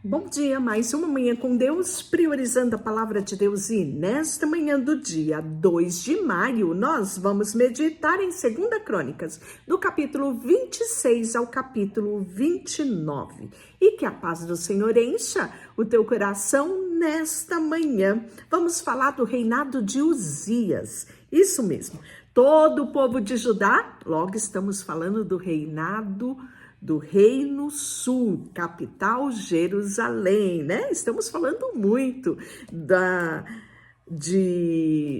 Bom dia, mais uma manhã com Deus, priorizando a palavra de Deus, e nesta manhã do dia 2 de maio, nós vamos meditar em 2 Crônicas, do capítulo 26 ao capítulo 29. E que a paz do Senhor encha o teu coração nesta manhã. Vamos falar do reinado de Uzias, isso mesmo. Todo o povo de Judá, logo estamos falando do reinado do Reino Sul, capital Jerusalém, né? Estamos falando muito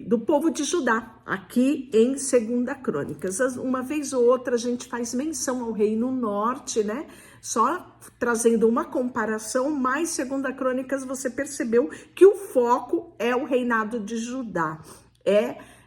do povo de Judá, aqui em 2 Crônicas. Uma vez ou outra a gente faz menção ao Reino Norte, né? Só trazendo uma comparação, mas 2 Crônicas você percebeu que o foco é o reinado de Judá.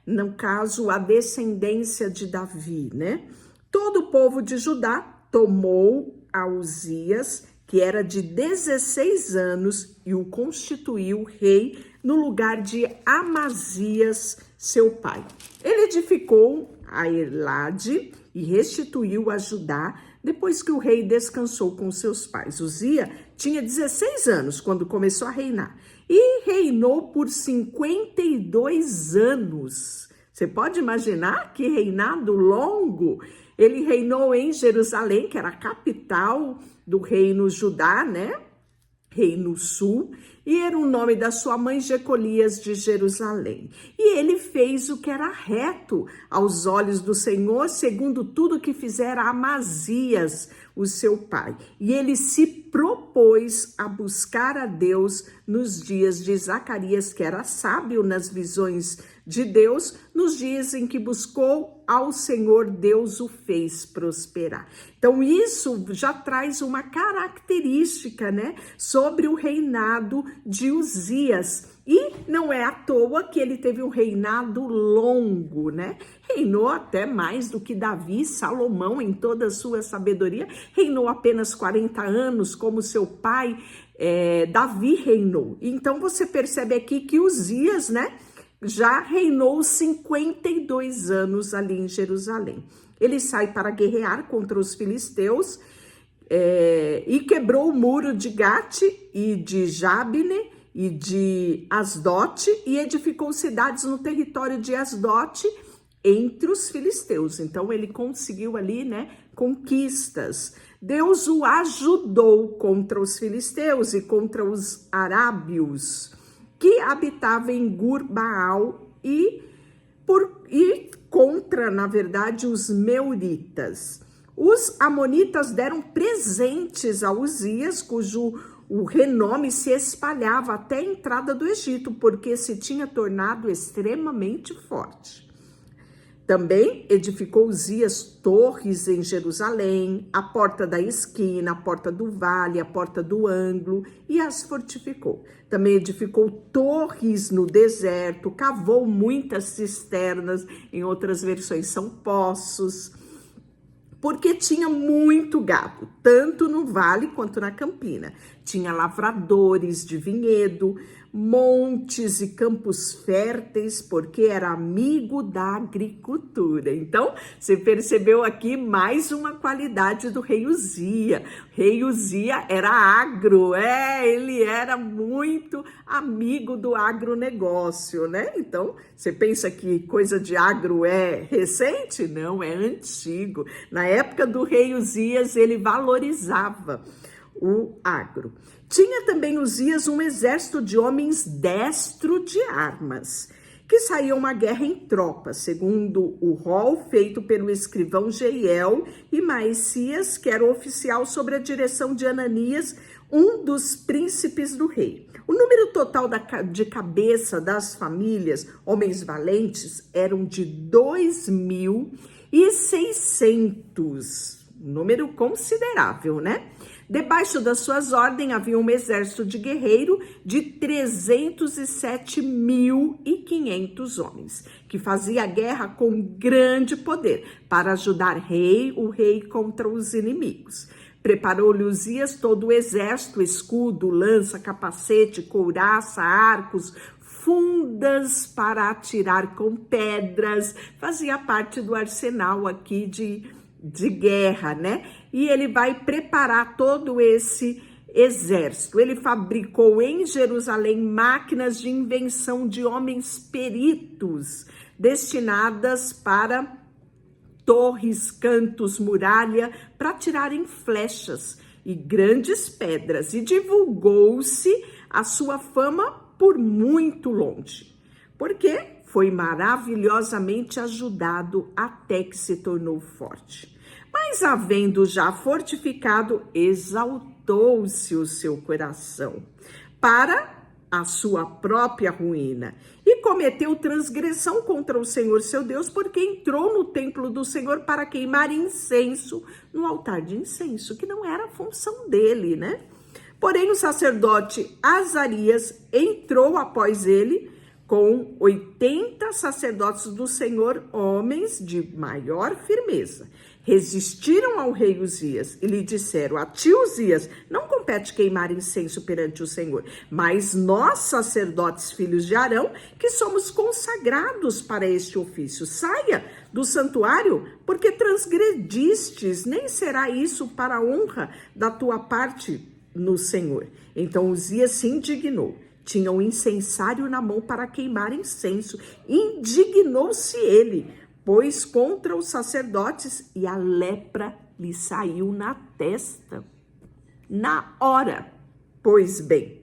No caso, a descendência de Davi, né? Todo o povo de Judá tomou a Uzias, que era de 16 anos, e o constituiu rei no lugar de Amazias, seu pai. Ele edificou a Elade e restituiu a Judá depois que o rei descansou com seus pais. Uzias tinha 16 anos quando começou a reinar e reinou por 52 anos. Você pode imaginar que reinado longo? Ele reinou em Jerusalém, que era a capital do reino Judá, né? Reino Sul, e era o nome da sua mãe Jecolias de Jerusalém. E ele fez o que era reto aos olhos do Senhor, segundo tudo que fizera Amazias, o seu pai. E ele se propôs a buscar a Deus nos dias de Zacarias, que era sábio nas visões de Deus, nos dias em que buscou ao Senhor, Deus o fez prosperar. Então isso já traz uma característica, né, sobre o reinado de Uzias. E não é à toa que ele teve um reinado longo, né? Reinou até mais do que Davi, Salomão, em toda a sua sabedoria. Reinou apenas 40 anos, como seu pai Davi reinou. Então você percebe aqui que Uzias, né, já reinou 52 anos ali em Jerusalém. Ele sai para guerrear contra os filisteus e quebrou o muro de Gate e de Jabne e de Asdote e edificou cidades no território de Asdote entre os filisteus. Então ele conseguiu ali, né, conquistas. Deus o ajudou contra os filisteus e contra os arábios, que habitava em Gur-Baal e contra, na verdade, os meunitas. Os amonitas deram presentes a Uzias, cujo o renome se espalhava até a entrada do Egito, porque se tinha tornado extremamente forte. Também edificou Uzias torres em Jerusalém, a porta da esquina, a porta do vale, a porta do ângulo, e as fortificou. Também edificou torres no deserto, cavou muitas cisternas, em outras versões são poços, porque tinha muito gado, tanto no vale quanto na campina. Tinha lavradores de vinhedo, montes e campos férteis, porque era amigo da agricultura. Então, você percebeu aqui mais uma qualidade do rei Uzias. O rei Uzias era agro, ele era muito amigo do agronegócio, né? Então, você pensa que coisa de agro é recente? Não, é antigo. Na época do rei Uzias, ele valorizava o agro. Tinha também Uzias um exército de homens destro de armas, que saíam à guerra em tropas, segundo o rol feito pelo escrivão Jeiel e Maicias, que era o oficial sob a direção de Ananias, um dos príncipes do rei. O número total de cabeça das famílias, homens valentes, eram de 2.600, número considerável, né? Debaixo das suas ordens havia um exército de guerreiro de 307.500 homens, que fazia guerra com grande poder para ajudar o rei contra os inimigos. Preparou-lhe Uzias todo o exército, escudo, lança, capacete, couraça, arcos, fundas para atirar com pedras, fazia parte do arsenal aqui de guerra, né? E ele vai preparar todo esse exército. Ele fabricou em Jerusalém máquinas de invenção de homens peritos, destinadas para torres, cantos, muralha, para tirarem flechas e grandes pedras, e divulgou-se a sua fama por muito longe, porque foi maravilhosamente ajudado até que se tornou forte. Mas, havendo já fortificado, exaltou-se o seu coração para a sua própria ruína e cometeu transgressão contra o Senhor seu Deus, porque entrou no templo do Senhor para queimar incenso no altar de incenso, que não era a função dele, né? Porém, o sacerdote Azarias entrou após ele com 80 sacerdotes do Senhor, homens de maior firmeza. Resistiram ao rei Uzias e lhe disseram: a ti, Uzias, não compete queimar incenso perante o Senhor, mas nós, sacerdotes filhos de Arão, que somos consagrados para este ofício, saia do santuário, porque transgredistes, nem será isso para a honra da tua parte no Senhor. Então Uzias se indignou. Tinha um incensário na mão para queimar incenso. Indignou-se ele, pois contra os sacerdotes, e a lepra lhe saiu na testa. Na hora, pois bem.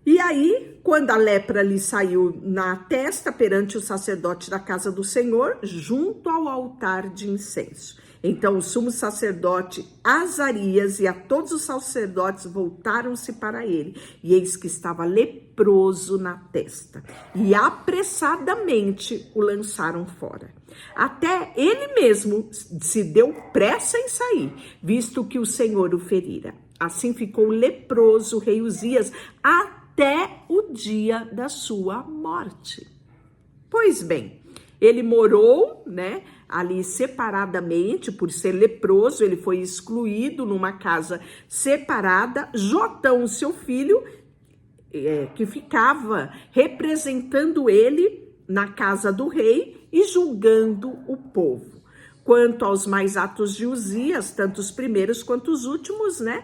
E aí, quando a lepra lhe saiu na testa perante o sacerdote da casa do Senhor, junto ao altar de incenso. Então o sumo sacerdote Azarias e a todos os sacerdotes voltaram-se para ele, e eis que estava leproso na testa, e apressadamente o lançaram fora. Até ele mesmo se deu pressa em sair, visto que o Senhor o ferira. Assim ficou leproso o rei Uzias até o dia da sua morte. Pois bem, ele morou, né, ali separadamente, por ser leproso, ele foi excluído numa casa separada. Jotão, seu filho, que ficava representando ele na casa do rei e julgando o povo. Quanto aos mais atos de Uzias, tanto os primeiros quanto os últimos, né,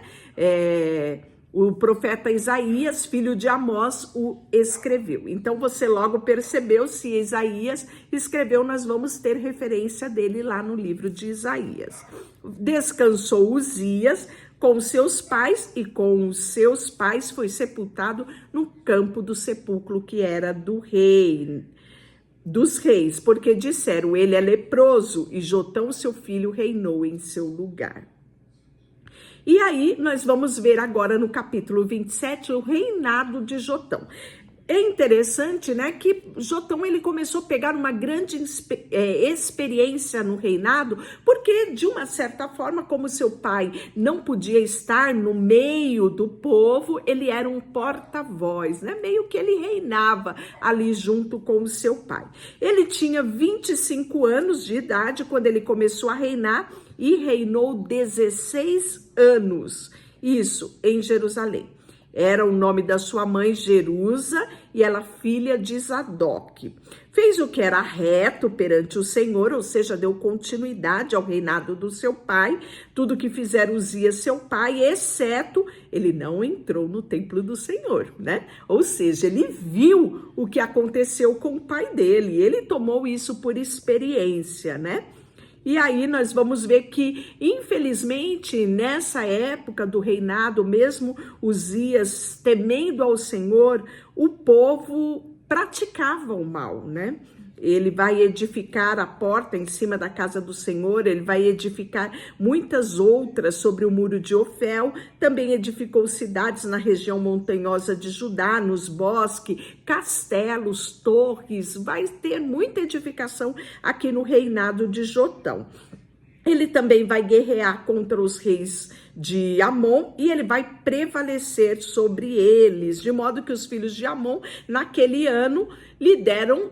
o profeta Isaías, filho de Amós, o escreveu. Então você logo percebeu, se Isaías escreveu, nós vamos ter referência dele lá no livro de Isaías. Descansou Uzias com seus pais, e com os seus pais foi sepultado no campo do sepulcro que era do rei, dos reis, porque disseram: ele é leproso, e Jotão, seu filho, reinou em seu lugar. E aí, nós vamos ver agora no capítulo 27 o reinado de Jotão. É interessante, né, que Jotão ele começou a pegar uma grande experiência no reinado, porque de uma certa forma, como seu pai não podia estar no meio do povo, ele era um porta-voz, né, meio que ele reinava ali junto com o seu pai. Ele tinha 25 anos de idade quando ele começou a reinar, e reinou 16 anos, isso em Jerusalém. Era o nome da sua mãe, Jerusa, e ela filha de Zadok. Fez o que era reto perante o Senhor, ou seja, deu continuidade ao reinado do seu pai, tudo que fizer Uzias seu pai, exceto ele não entrou no templo do Senhor, né? Ou seja, ele viu o que aconteceu com o pai dele, ele tomou isso por experiência, né? E aí nós vamos ver que, infelizmente, nessa época do reinado, mesmo Uzias temendo ao Senhor, o povo praticava o mal, né? Ele vai edificar a porta em cima da casa do Senhor, ele vai edificar muitas outras sobre o muro de Ofel, também edificou cidades na região montanhosa de Judá, nos bosques, castelos, torres, vai ter muita edificação aqui no reinado de Jotão. Ele também vai guerrear contra os reis de Amon, e ele vai prevalecer sobre eles, de modo que os filhos de Amon, naquele ano, lhe deram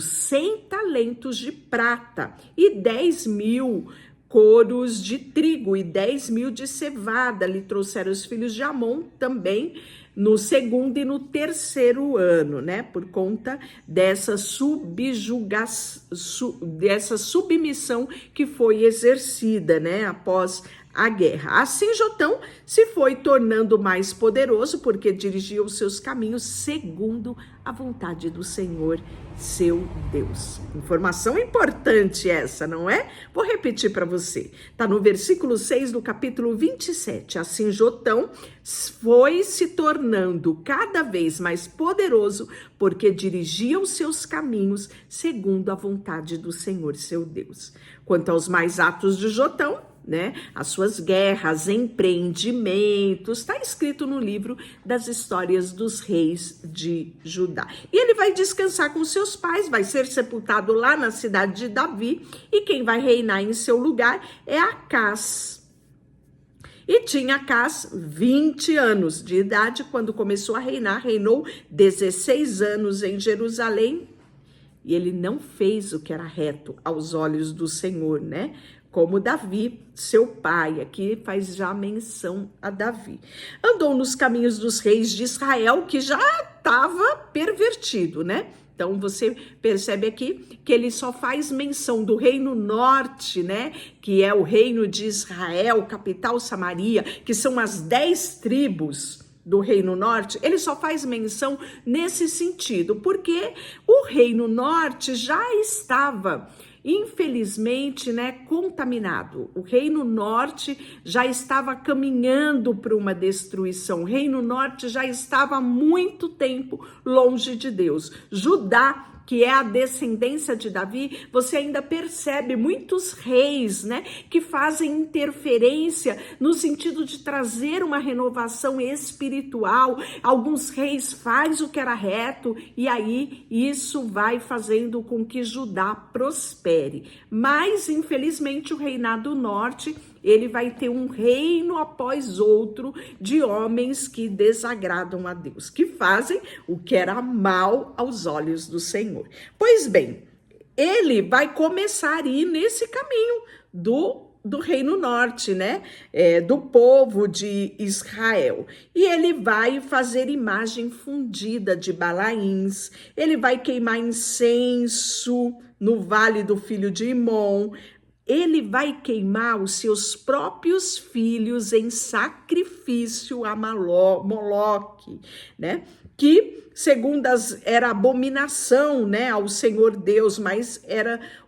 100 talentos de prata, e 10.000 coros de trigo, e 10.000 de cevada. Lhe trouxeram os filhos de Amon também, no segundo e no terceiro ano, né? Por conta dessa submissão que foi exercida, né? Após a guerra. Assim Jotão se foi tornando mais poderoso, porque dirigia os seus caminhos segundo a vontade do Senhor, seu Deus. Informação importante essa, não é? Vou repetir para você. Está no versículo 6 do capítulo 27. Assim Jotão foi se tornando cada vez mais poderoso, porque dirigia os seus caminhos segundo a vontade do Senhor, seu Deus. Quanto aos mais atos de Jotão, né? As suas guerras, empreendimentos, está escrito no livro das histórias dos reis de Judá. E ele vai descansar com seus pais, vai ser sepultado lá na cidade de Davi, e quem vai reinar em seu lugar é Acás. E tinha Acás 20 anos de idade quando começou a reinar, reinou 16 anos em Jerusalém, e ele não fez o que era reto aos olhos do Senhor, né? Como Davi, seu pai, aqui faz já menção a Davi. Andou nos caminhos dos reis de Israel, que já estava pervertido, né? Então você percebe aqui que ele só faz menção do reino norte, né? Que é o reino de Israel, capital Samaria, que são as 10 tribos do reino norte. Ele só faz menção nesse sentido, porque o reino norte já estava, infelizmente, né, contaminado. O reino norte já estava caminhando para uma destruição. O reino norte já estava há muito tempo longe de Deus. Judá, que é a descendência de Davi, você ainda percebe muitos reis, né, que fazem interferência no sentido de trazer uma renovação espiritual. Alguns reis fazem o que era reto e aí isso vai fazendo com que Judá prospere. Mas, infelizmente, o reinado norte, ele vai ter um reino após outro de homens que desagradam a Deus, que fazem o que era mal aos olhos do Senhor. Pois bem, ele vai começar a ir nesse caminho do reino norte, né? Do povo de Israel. E ele vai fazer imagem fundida de Balaíns, ele vai queimar incenso no vale do filho de Imom, ele vai queimar os seus próprios filhos em sacrifício a Moloque, né? Que, segundo era abominação, né, ao Senhor Deus, mas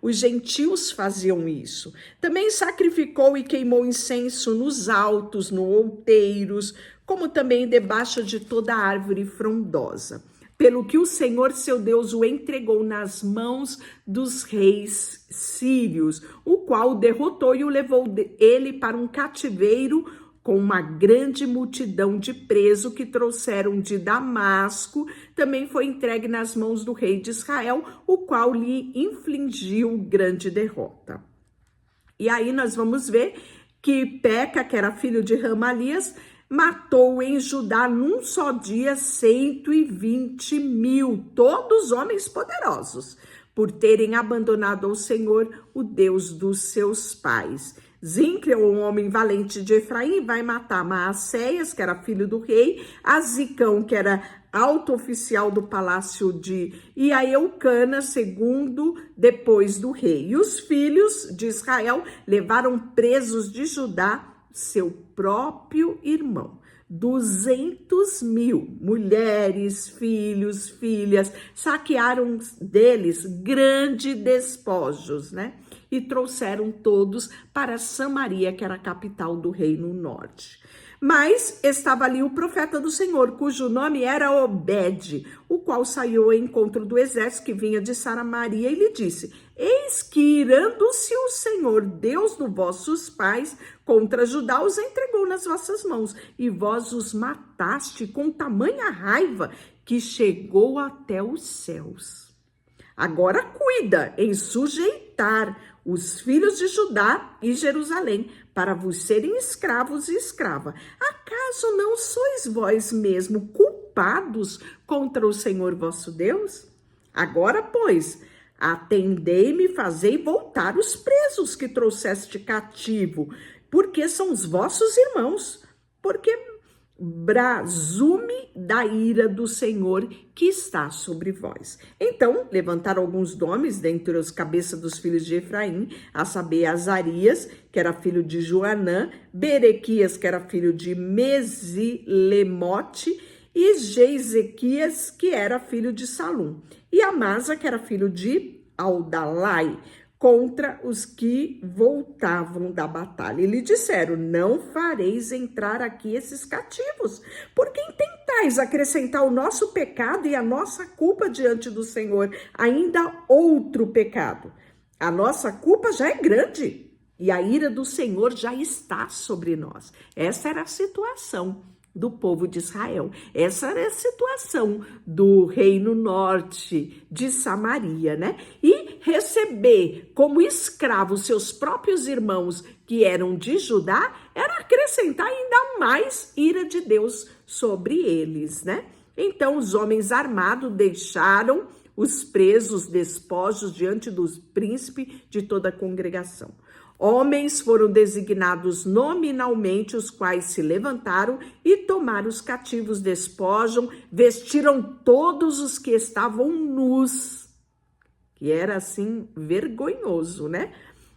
os gentios faziam isso. Também sacrificou e queimou incenso nos altos, nos outeiros, como também debaixo de toda árvore frondosa. Pelo que o Senhor, seu Deus, o entregou nas mãos dos reis sírios, o qual o derrotou e o levou ele para um cativeiro com uma grande multidão de presos que trouxeram de Damasco. Também foi entregue nas mãos do rei de Israel, o qual lhe infligiu grande derrota. E aí nós vamos ver que Peca, que era filho de Ramalias, matou em Judá num só dia 120 mil, todos homens poderosos, por terem abandonado ao Senhor, o Deus dos seus pais. Zincre, um homem valente de Efraim, vai matar Maacéias, que era filho do rei, Azicão, que era alto oficial do palácio e a Eucana, segundo depois do rei. E os filhos de Israel levaram presos de Judá seu próprio irmão. 200 mil mulheres, filhos, filhas, saquearam deles grandes despojos, né? E trouxeram todos para Samaria, que era a capital do reino norte. Mas estava ali o profeta do Senhor, cujo nome era Obed, o qual saiu ao encontro do exército que vinha de Samaria e lhe disse: eis que, irando-se o Senhor, Deus dos vossos pais, contra Judá, os entregou nas vossas mãos, e vós os mataste com tamanha raiva que chegou até os céus. Agora cuida em sujeitar os filhos de Judá e Jerusalém, para vos serem escravos e escrava. Acaso não sois vós mesmo culpados contra o Senhor vosso Deus? Agora, pois, atendei-me e fazei voltar os presos que trouxeste cativo, porque são os vossos irmãos. Porque brasume da ira do Senhor que está sobre vós. Então, levantaram alguns nomes dentre os cabeças dos filhos de Efraim, a saber, Azarias, que era filho de Joanã, Berequias, que era filho de Mesilemote, e Jezequias, que era filho de Salum, e Amasa, que era filho de Aldalai, contra os que voltavam da batalha. E lhe disseram: não fareis entrar aqui esses cativos, porque intentais acrescentar o nosso pecado e a nossa culpa diante do Senhor, ainda outro pecado. A nossa culpa já é grande e a ira do Senhor já está sobre nós. Essa era a situação do povo de Israel. Essa era a situação do reino norte de Samaria, né? E receber como escravos seus próprios irmãos que eram de Judá era acrescentar ainda mais ira de Deus sobre eles, né? Então os homens armados deixaram os presos despojos diante do príncipe de toda a congregação. Homens foram designados nominalmente, os quais se levantaram e tomaram os cativos despojos, vestiram todos os que estavam nus, que era assim vergonhoso, né?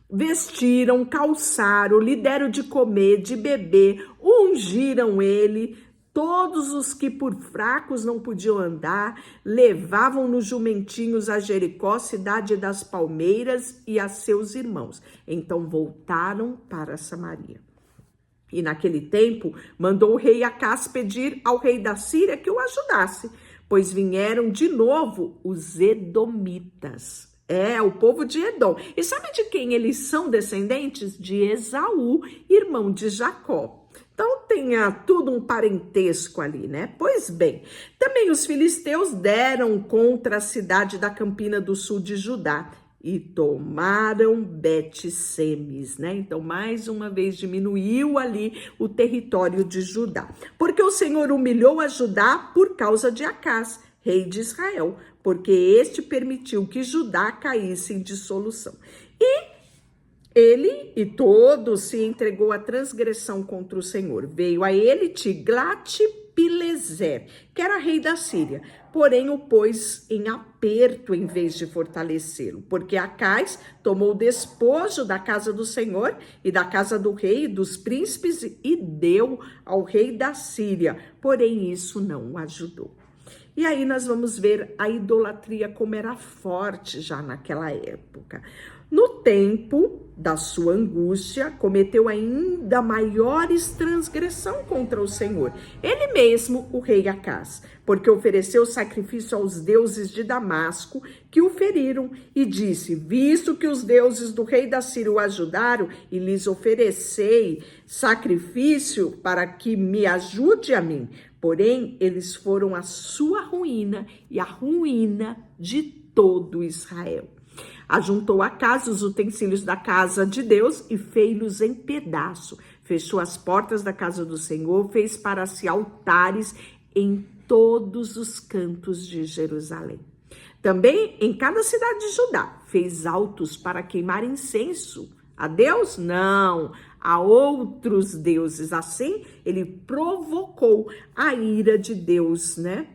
Vestiram, calçaram, lhe deram de comer, de beber, ungiram ele. Todos os que por fracos não podiam andar, levavam nos jumentinhos a Jericó, cidade das palmeiras, e a seus irmãos. Então voltaram para Samaria. E naquele tempo mandou o rei Acás pedir ao rei da Síria que o ajudasse, pois vieram de novo os edomitas. O povo de Edom. E sabe de quem eles são descendentes? De Esaú, irmão de Jacó. Então tenha tudo um parentesco ali, né? Pois bem, também os filisteus deram contra a cidade da Campina do sul de Judá e tomaram Bet-Semes, né? Então mais uma vez diminuiu ali o território de Judá, porque o Senhor humilhou a Judá por causa de Acás, rei de Israel, porque este permitiu que Judá caísse em dissolução. E ele e todos se entregou à transgressão contra o Senhor. Veio a ele Tiglat-Pileser, que era rei da Síria, porém o pôs em aperto em vez de fortalecê-lo, porque Acás tomou o despojo da casa do Senhor e da casa do rei e dos príncipes e deu ao rei da Síria, porém isso não o ajudou. E aí nós vamos ver a idolatria como era forte já naquela época. No tempo da sua angústia, cometeu ainda maiores transgressão contra o Senhor. Ele mesmo, o rei Acás, porque ofereceu sacrifício aos deuses de Damasco, que o feriram, e disse: visto que os deuses do rei da Síria o ajudaram, e lhes oferecei sacrifício para que me ajude a mim. Porém, eles foram a sua ruína e a ruína de todo Israel. Ajuntou a casa os utensílios da casa de Deus e fez-los em pedaço. Fechou as portas da casa do Senhor, fez para si altares em todos os cantos de Jerusalém. Também em cada cidade de Judá fez altos para queimar incenso. A Deus? Não, a outros deuses. Assim, ele provocou a ira de Deus, né?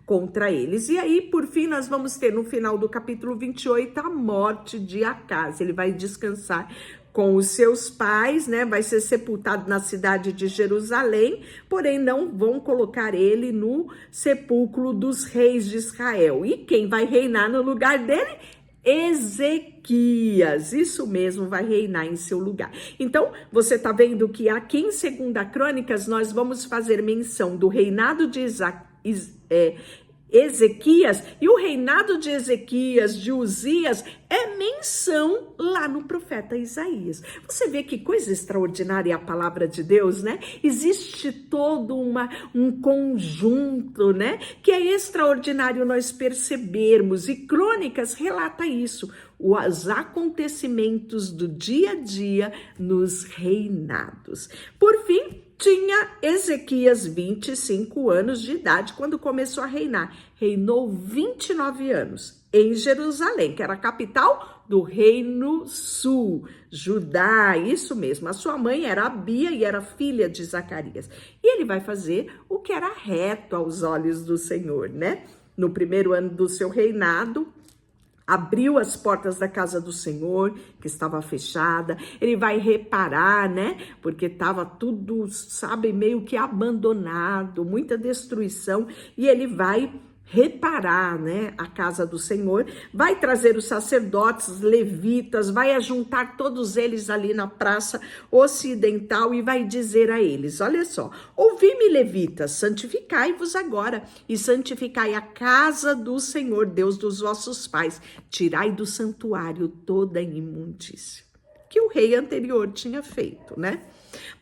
Contra eles. E aí, por fim, nós vamos ter no final do capítulo 28 a morte de Acás. Ele vai descansar com os seus pais, né? Vai ser sepultado na cidade de Jerusalém, porém não vão colocar ele no sepulcro dos reis de Israel. E quem vai reinar no lugar dele? Ezequias, isso mesmo, vai reinar em seu lugar. Então, você tá vendo que aqui em 2 Crônicas nós vamos fazer menção do reinado de Ezequias, e o reinado de Ezequias, de Uzias, é menção lá no profeta Isaías. Você vê que coisa extraordinária a palavra de Deus, né? Existe todo um conjunto, né? Que é extraordinário nós percebermos, e Crônicas relata isso, os acontecimentos do dia a dia nos reinados. Por fim, tinha Ezequias 25 anos de idade quando começou a reinar. Reinou 29 anos em Jerusalém, que era a capital do reino sul, Judá, isso mesmo. A sua mãe era Abia e era filha de Zacarias. E ele vai fazer o que era reto aos olhos do Senhor, né? No primeiro ano do seu reinado, abriu as portas da casa do Senhor, que estava fechada. Ele vai reparar, né? Porque estava tudo, sabe, meio que abandonado, muita destruição. E ele vai reparar, né, a casa do Senhor, vai trazer os sacerdotes, levitas, vai ajuntar todos eles ali na praça ocidental e vai dizer a eles, olha só, ouvi-me, levitas, santificai-vos agora e santificai a casa do Senhor, Deus dos vossos pais, tirai do santuário toda a imundícia, que o rei anterior tinha feito, né?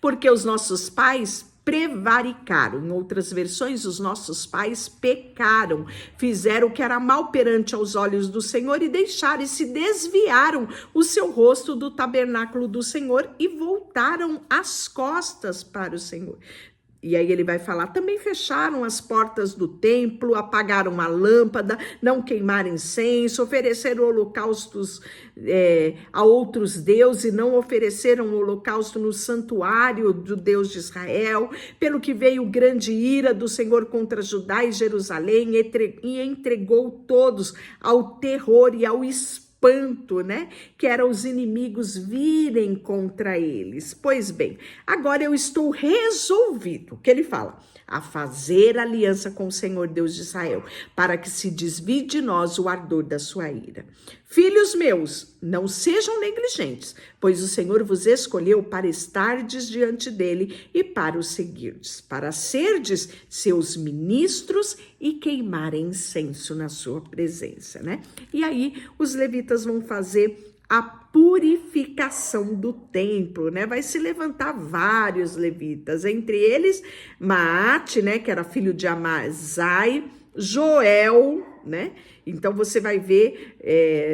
Porque os nossos pais prevaricaram, em outras versões, os nossos pais pecaram, fizeram o que era mal perante aos olhos do Senhor e deixaram e se desviaram o seu rosto do tabernáculo do Senhor e voltaram as costas para o Senhor. E aí ele vai falar, também fecharam as portas do templo, apagaram a lâmpada, não queimaram incenso, ofereceram holocaustos a outros deuses e não ofereceram holocausto no santuário do Deus de Israel, pelo que veio grande ira do Senhor contra Judá e Jerusalém e entregou todos ao terror e ao espanto, né? Que eram os inimigos virem contra eles. Pois bem, agora eu estou resolvido, que ele fala, a fazer aliança com o Senhor Deus de Israel, para que se desvie de nós o ardor da sua ira. Filhos meus, não sejam negligentes, pois o Senhor vos escolheu para estardes diante dele e para o seguirdes, para serdes seus ministros e queimar incenso na sua presença, né? E aí os levitas vão fazer a purificação do templo, né? Vai se levantar vários levitas, entre eles Maate, né? Que era filho de Amazai, Joel, né? Então você vai ver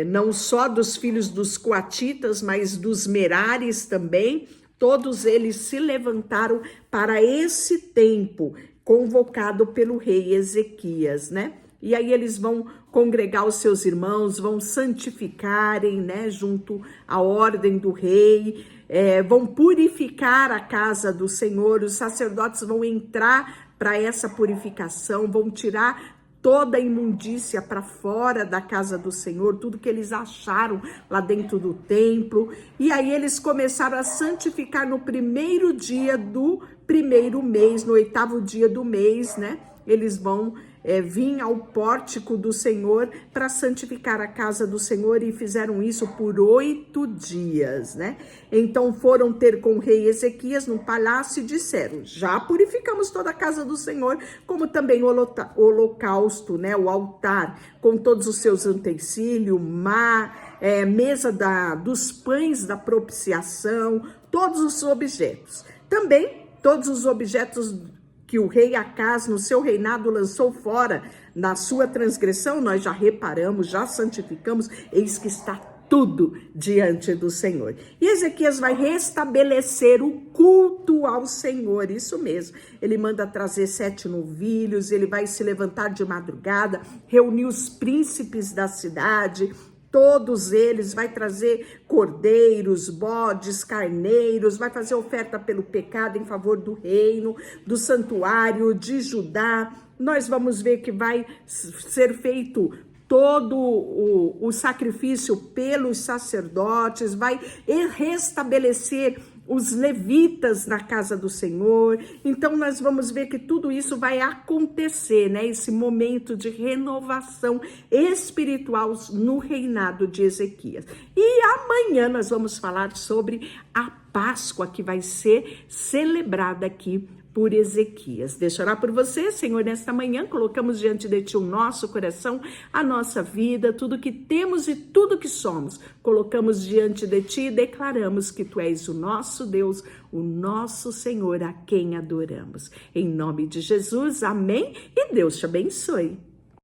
não só dos filhos dos coatitas, mas dos Merares também, todos eles se levantaram para esse tempo convocado pelo rei Ezequias, né? E aí eles vão congregar os seus irmãos, vão santificarem, né, junto à ordem do rei, vão purificar a casa do Senhor, os sacerdotes vão entrar para essa purificação, vão tirar toda a imundícia para fora da casa do Senhor, tudo que eles acharam lá dentro do templo, e aí eles começaram a santificar no primeiro dia do primeiro mês, no 8º dia do mês, né, eles vão vir ao pórtico do Senhor para santificar a casa do Senhor e fizeram isso por 8 dias, né? Então foram ter com o rei Ezequias no palácio e disseram, já purificamos toda a casa do Senhor, como também o holocausto, né? O altar, com todos os seus utensílios, mesa dos pães da propiciação, todos os objetos. Também todos os objetos que o rei Acaz, no seu reinado, lançou fora na sua transgressão, nós já reparamos, já santificamos, eis que está tudo diante do Senhor. E Ezequias vai restabelecer o culto ao Senhor, isso mesmo. Ele manda trazer 7 novilhos, ele vai se levantar de madrugada, reunir os príncipes da cidade, todos eles, vai trazer cordeiros, bodes, carneiros, vai fazer oferta pelo pecado em favor do reino, do santuário de Judá. Nós vamos ver que vai ser feito todo o sacrifício pelos sacerdotes, vai restabelecer os levitas na casa do Senhor. Então nós vamos ver que tudo isso vai acontecer, né? Esse momento de renovação espiritual no reinado de Ezequias. E amanhã nós vamos falar sobre a Páscoa que vai ser celebrada aqui por Ezequias. Deixa eu orar por você, Senhor, nesta manhã colocamos diante de Ti o nosso coração, a nossa vida, tudo que temos e tudo que somos. Colocamos diante de Ti e declaramos que Tu és o nosso Deus, o nosso Senhor, a quem adoramos. Em nome de Jesus, amém, e Deus te abençoe.